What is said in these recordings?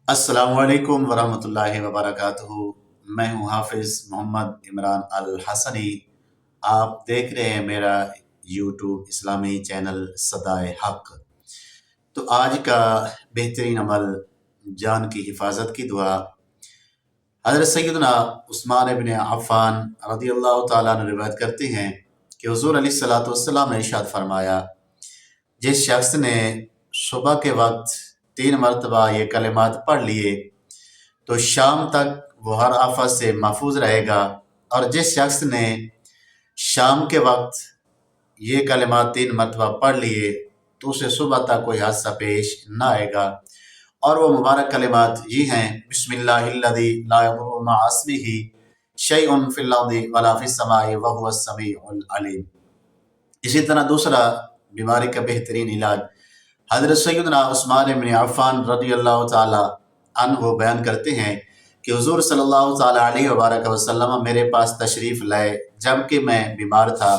अस्सलामु अलैकुम वरहमतुल्लाहि वबरकातुहू। मैं हूँ हाफिज़ मोहम्मद इमरान अल हसनी। आप देख रहे हैं मेरा यूट्यूब इस्लामी चैनल सदाए हक। तो आज का बेहतरीन अमल जान की हिफाजत की दुआ। हज़रत सैयदना उस्मान इब्न अफ़्फ़ान रज़ियल्लाहु ताला अन्हु रिवायत करते हैं कि हुज़ूर अलैहिस्सलातु वस्सलाम ने इरशाद फरमाया, जिस शख्स ने सुबह के वक्त 3 मरतबा ये कलिमात पढ़ लिए तो शाम तक वो हर आफत से महफूज रहेगा, और जिस शख्स ने शाम के वक्त ये कलिमात 3 मरतबा पढ़ लिए तो उसे सुबह तक कोई हादसा पेश न आएगा। और वो मुबारक कलिमात ये हैं, बिस्मिल्लाहिल्लज़ी ला यदुर्रु मअ इस्मिही शैउन फिल अर्दि वला फिस समाई व हुवस समीउल अलीम। इसी तरह दूसरा बीमारी का बेहतरीन इलाज हज़रत सैयदना उस्मान इब्न अफ़्फ़ान रज़ियल्लाहु ताला अन्हु बयान करते हैं कि हुज़ूर सल्लल्लाहु ताला अलैहि वसल्लम मेरे पास तशरीफ़ लाए जबकि मैं बीमार था।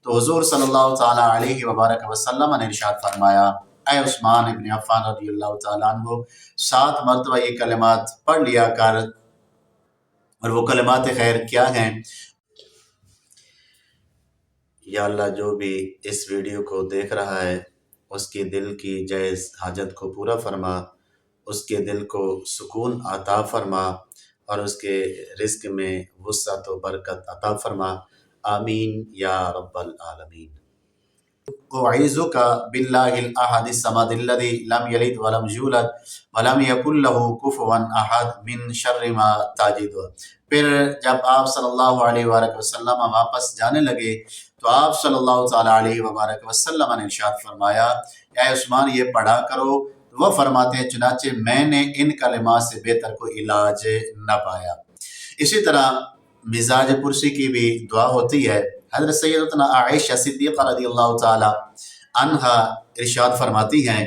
तो हुज़ूर सल्लल्लाहु ताला अलैहि वसल्लम ने इरशाद फरमाया, ऐ उस्मान इब्न अफ़्फ़ान रज़ियल्लाहु ताला अन्हु 7 मरतबा ये कलिमात पढ़ लिया कर। और वो कलिमात खैर क्या हैं? या अल्लाह, जो भी इस वीडियो को देख रहा है उसके दिल की जायज़ हाजत को पूरा फरमा, उसके दिल को सुकून अता फरमा और उसके रिज़्क़ में वुसअत व बरकत अता फरमा। आमीन या रब्बल आलमीन। उअईज़ुका बिल्लाहिल अहदिस समदिल्लज़ी लम यलिद वलम यूलद वलम यकुल लहू कुफुवन अहद मिन शर्रि मा ताजिदु। फिर जब आप सल्लल्लाहु अलैहि वसल्लम वापस जाने लगे तो आप सल्लल्लाहु ताला अलैहि वसल्लम ने इरशाद फरमाया, ऐ उस्मान ये पढ़ा करो। तो वह फरमाते हैं, चुनाचे मैंने इन कलिमात से बेहतर कोई इलाज न पाया। इसी तरह मिजाज पुरसी की भी दुआ होती है। हज़रत सैयदतुना आयशा सिद्दीक़ा रज़ियल्लाहु ताला अन्हा इरशाद फरमाती हैं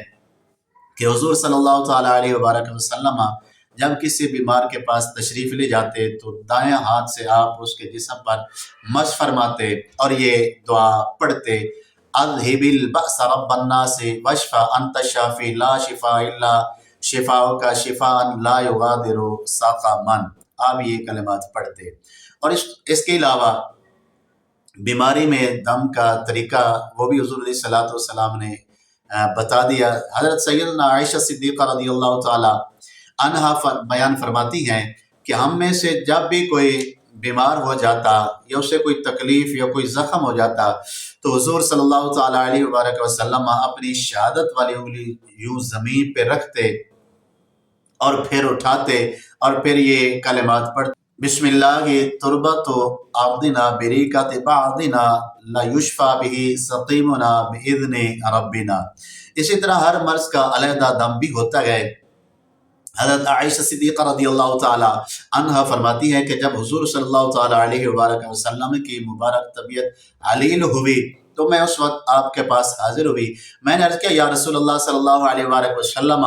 कि हुज़ूर सल्लल्लाहु ताला अलैहि वसल्लम जब किसी बीमार के पास तशरीफ़ ले जाते तो दायां हाथ से आप उसके जिस्म पर मस फरमाते और ये दुआ पढ़ते, अज़हिबिल बअस रब्बन नास वशफ़ा अंत शाफ़ी ला शिफ़ा इल्ला शिफ़ाउका शिफ़ाअन ला युगादिरु सक़मन। आप ये कलिमात पढ़ते। और इसके अलावा बीमारी में दम का तरीका वो भी हुज़ूर अलैहिस्सलातु वस्सलाम ने बता दिया। हज़रत सैयदना आयशा सिद्दीक़ा रज़ियल्लाहु ताला अन्हा बयान फरमाती हैं कि हम में से जब भी कोई बीमार हो जाता या उसे कोई तकलीफ़ या कोई ज़ख़म हो जाता तो हुज़ूर सल्लल्लाहु ताला अलैहि वसल्लम अपनी शहादत वाली उंगली यूँ ज़मीन पे रखते और फिर उठाते और फिर ये कलिमात पढ़ते, बिस्मिल्लाहि तुरबतु अर्दिना बिरिकति बादिना ला युश्फा बिही सकीमुना बिइज़्नि रब्बिना। इसी तरह हर मर्ज़ का अलहदा दम भी होता है। हज़रत आयशा सिद्दीक़ा रज़ियल्लाहु ताला अन्हा फरमाती है कि जब हुज़ूर सल्लल्लाहु ताला अलैहि वसल्लम की मुबारक तबीयत अलील हुई तो मैं उस वक्त आपके पास हाजिर हुई। मैंने अर्ज़ किया, या रसूलल्लाह सल्लल्लाहु अलैहि वसल्लम,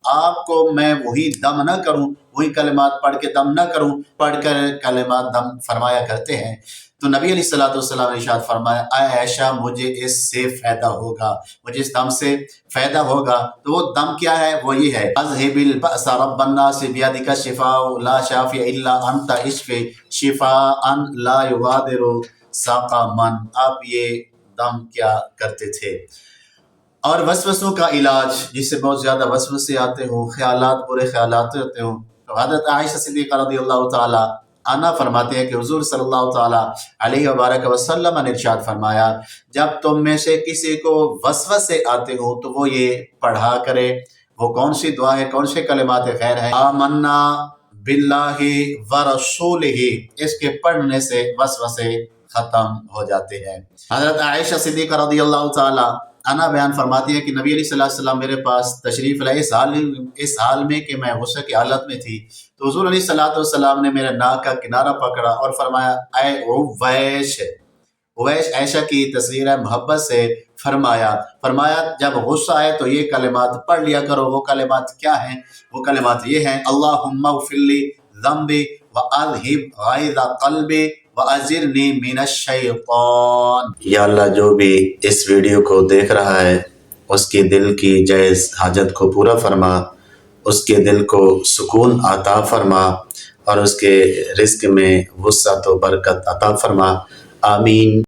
आपको मैं वही दम न करूं, वही कलिमात पढ़ के दम न करूं, पढ़कर कलिमात दम फरमाया करते हैं। तो नबी अलैहिस्सलातु वस्सलाम ने इरशाद फरमाया, ऐ आयशा मुझे इससे फ़ायदा होगा, मुझे इस दम से फ़ायदा होगा। तो वो दम क्या है? वो ये है, अज़हिबिल बअस रब्बन नास बियदिका शिफ़ाउ ला शाफ़िया इल्ला अंता इश्फ़ि शिफ़ाअन ला युगादिरु सक़मन। आप ये दम क्या करते थे? और वसवसों का इलाज, जिससे बहुत ज़्यादा वसवसे आते हो, ख्यालात बुरे ख्यालात होते हो, तो हज़रत आयशा सिद्दीक़ा रज़ियल्लाहु ताला अन्हा फरमाते हैं कि हुज़ूर सल्लल्लाहु ताला अलैहि वसल्लम ने इरशाद फरमाया, जब तुम में से किसी को वसवसे आते हो तो वो ये पढ़ा करे। वो कौन सी दुआ है, कौन से कलिमात खैर है? आमन्ना बिल्लाहि व रसूलिही। इसके पढ़ने से वसवसे खत्म हो जाते हैं। हज़रत आयशा सिद्दीक़ा रज़ियल्लाहु ताला अन्हा बयान फरमाती है कि नबी सल्लल्लाहु अलैहि वसल्लम मेरे पास तशरीफ़ लाए इस हाल में कि मैं गुस्से की हालत में थी। तो हुज़ूर सल्लल्लाहु अलैहि वसल्लम ने मेरे नाक का किनारा पकड़ा और फरमाया, ऐ उवैश। उवैश आयशा की तस्वीर है, मोहब्बत से फरमाया जब गुस्सा आए तो ये कलिमात पढ़ लिया करो। वो कलिमात क्या हैं? वो कलिमात ये हैं, अल्लाहुम्मा उग़फ़िरली ज़ंबी व अज़हिब ग़ैज़ क़ल्बी व अजिरनी मिनश्शैतान। या अल्लाह, जो भी इस वीडियो को देख रहा है उसके दिल की जायज़ हाजत को पूरा फरमा, اس کے دل کو سکون عطا فرما اور اس کے رزق میں وسعت و برکت عطا فرما۔ آمین۔